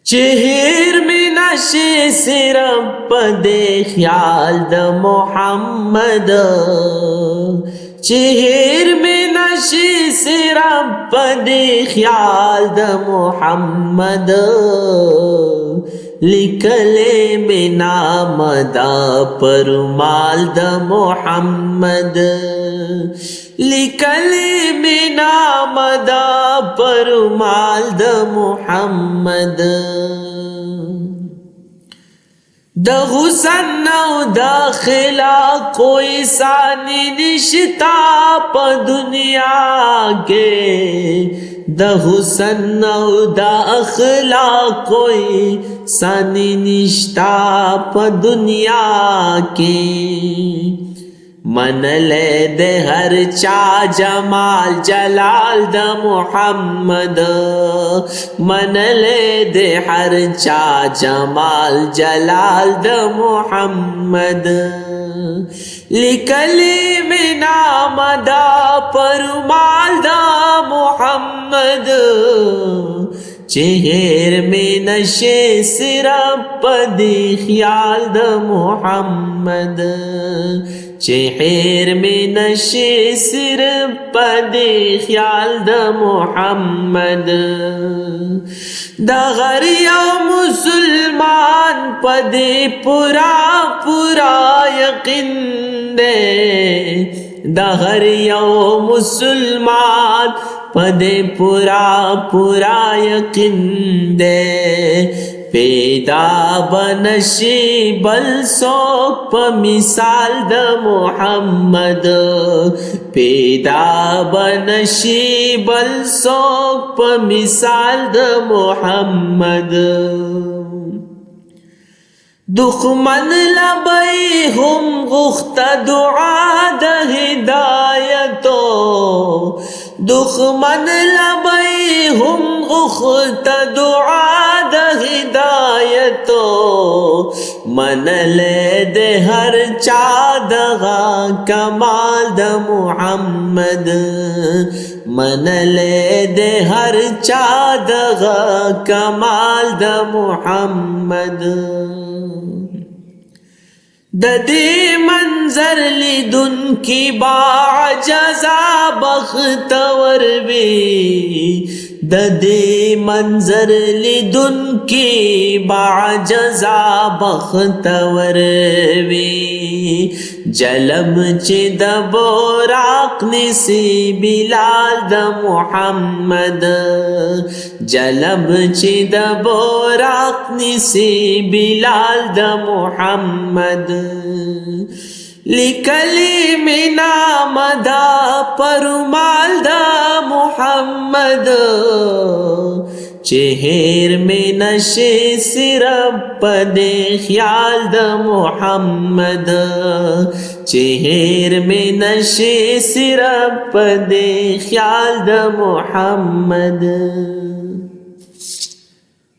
चेहर में नशे सिर्फ दे ख्याल द मोहम्मद, चेहर में नशे सिर्फ दे ख्याल द मोहम्मद, लिखले में नामदा परमाल द मोहम्मद, लिखले में नामदा परमाल द मोहम्मद। द हुसन दाखिला कोई सानी निश्ता प दुनिया के, द हुसन दाखिला कोई सानी निश्ता प दुनिया के, मन ले दे हर चा जमाल जलाल द मोहम्मद, मन ले दे हर चा जमाल जलाल द मोहम्मद, लिखले में नामदा परमाल द मोहम्मद, चेहर में नशे सिर्फ दे ख्याल द मोहम्मद, चेहर में नशे सिर्फ दे ख्याल द मोहम्मद। दगरिया मुसलमान पदे पुरा पुरा यकीन दे, दगरिया मुसलमान पदे पुरा पुरा यकीन दे, पैदा बनशी बल सोप मिसाल द मोहम्मद, पैदा बनशी बल सोप मिसाल द मोहम्मद। दुश्मन लबई हम गुख्त दुआ द हिदायतो, दुश्मन लबई हम गुख्त दुआ द हिदायतो, मन ले दे हर चादगा कमाल द मोहम्मद, मन ले दे हर चादगा कमाल द मोहम्मद। ददे मंजर लिदुन की बाजजा बख्तवर भी, ददे मंजर लिदुन की बाजजा बख्तवर भी, जलम चिद बोराकनी सी बिलाल द मोहम्मद, जलब चिद बोराकनी सी बिलाल द मोहम्मद, लिखली में नामदा परमाल द मोहम्मद, चेहर में नशे सिर्फ दे ख्याल द मोहम्मद, चेहर में नशे सिर्फ दे ख्याल द मोहम्मद।